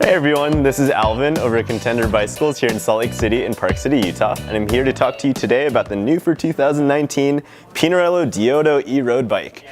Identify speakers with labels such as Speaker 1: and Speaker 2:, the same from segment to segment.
Speaker 1: Hey everyone, this is Alvin over at Contender Bicycles here in Salt Lake City in Park City, Utah, and I'm here to talk to you today about the new for 2019 Pinarello Dyodo e-road bike.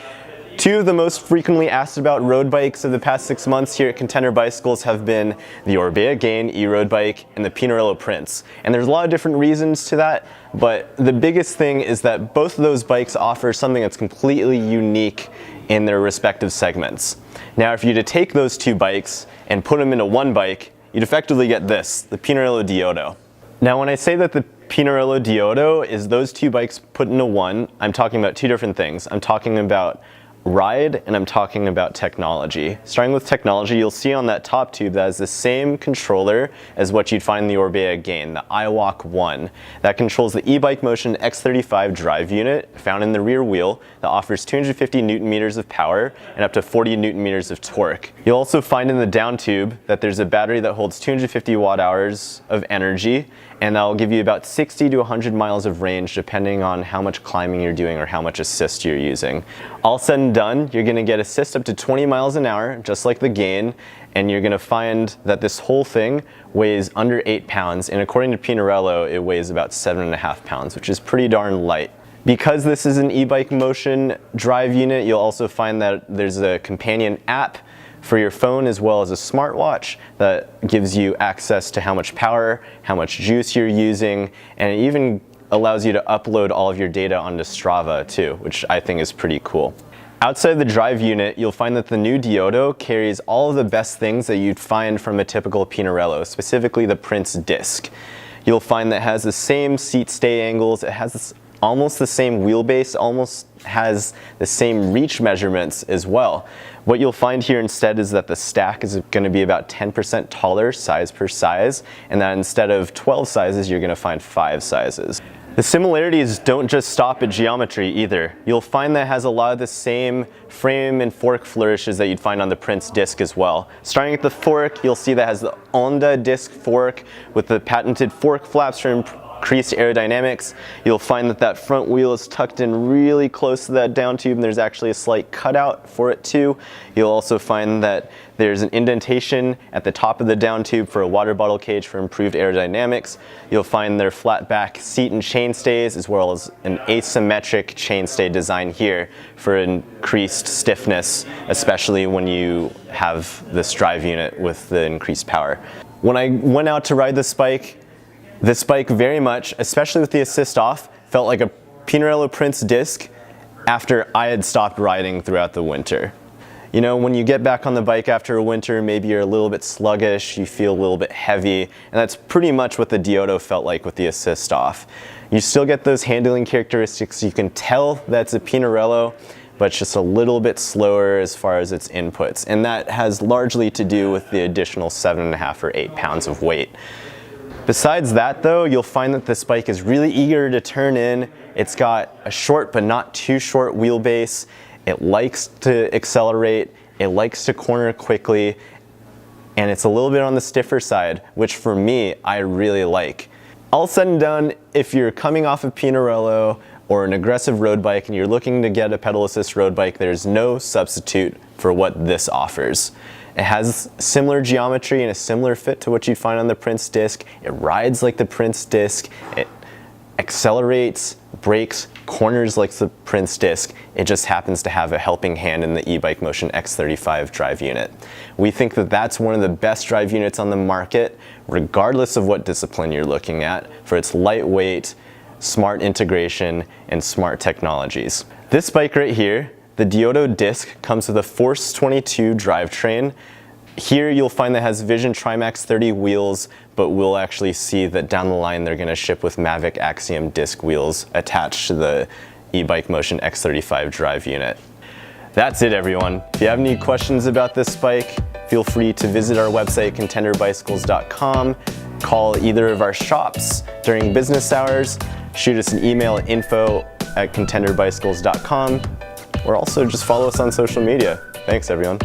Speaker 1: Two of the most frequently asked about road bikes of the past 6 months here at Contender Bicycles have been the Orbea Gain e-road bike and the Pinarello Prince. And there's a lot of different reasons to that, but the biggest thing is that both of those bikes offer something that's completely unique in their respective segments. Now, if you were to take those two bikes and put them into one bike, you'd effectively get this, the Pinarello Dyodo. Now, when I say that the Pinarello Dyodo is those two bikes put into one, I'm talking about two different things. I'm talking about ride and I'm talking about technology. Starting with technology, you'll see on that top tube that has the same controller as what you'd find in the Orbea Gain, the iWalk 1. That controls the e-bike motion X35 drive unit found in the rear wheel that offers 250 Newton meters of power and up to 40 Newton meters of torque. You'll also find in the down tube that there's a battery that holds 250 watt hours of energy, and that'll give you about 60 to 100 miles of range depending on how much climbing you're doing or how much assist you're using. All said and done, you're going to get assist up to 20 miles an hour, just like the Gain, and you're going to find that this whole thing weighs under 8 pounds, and according to Pinarello, it weighs about 7.5 pounds, which is pretty darn light. Because this is an e-bike motion drive unit, you'll also find that there's a companion app for your phone as well as a smartwatch that gives you access to how much power, how much juice you're using, and it even allows you to upload all of your data onto Strava too, which I think is pretty cool. Outside the drive unit, you'll find that the new Dyodo carries all of the best things that you'd find from a typical Pinarello, specifically the Prince disc. You'll find that it has the same seat stay angles, it has almost the same wheelbase, almost has the same reach measurements as well. What you'll find here instead is that the stack is going to be about 10% taller size per size, and that instead of 12 sizes, you're going to find 5 sizes. The similarities don't just stop at geometry either. You'll find that it has a lot of the same frame and fork flourishes that you'd find on the Prince disc as well. Starting at the fork, you'll see that it has the Onda disc fork with the patented fork flaps for increased aerodynamics. You'll find that that front wheel is tucked in really close to that down tube, and there's actually a slight cutout for it too. You'll also find that there's an indentation at the top of the down tube for a water bottle cage for improved aerodynamics. You'll find their flat back seat and chain stays, as well as an asymmetric chainstay design here for increased stiffness, especially when you have this drive unit with the increased power. When I went out to ride this bike very much, especially with the assist off, felt like a Pinarello Prince disc after I had stopped riding throughout the winter. You know, when you get back on the bike after a winter, maybe you're a little bit sluggish, you feel a little bit heavy, and that's pretty much what the Dyodo felt like with the assist off. You still get those handling characteristics. You can tell that's a Pinarello, but it's just a little bit slower as far as its inputs, and that has largely to do with the additional 7.5 or 8 pounds of weight. Besides that though, you'll find that this bike is really eager to turn in. It's got a short but not too short wheelbase. It likes to accelerate, it likes to corner quickly, and it's a little bit on the stiffer side, which for me, I really like. All said and done, if you're coming off of Pinarello or an aggressive road bike and you're looking to get a pedal assist road bike, there's no substitute for what this offers. It has similar geometry and a similar fit to what you'd find on the Prince disc. It rides like the Prince disc. It accelerates, brakes, corners like the Prince disc. It just happens to have a helping hand in the e-bike motion X35 drive unit. We think that that's one of the best drive units on the market, regardless of what discipline you're looking at, for its lightweight, smart integration, and smart technologies. This bike right here, the Dyodo disc, comes with a Force 22 drivetrain. Here you'll find that it has Vision Trimax 30 wheels, but we'll actually see that down the line they're going to ship with Mavic Axiom disc wheels attached to the e-bike motion X35 drive unit. That's it everyone. If you have any questions about this bike, feel free to visit our website contenderbicycles.com, call either of our shops during business hours, shoot us an email at info@contenderbicycles.com, or also just follow us on social media. Thanks everyone.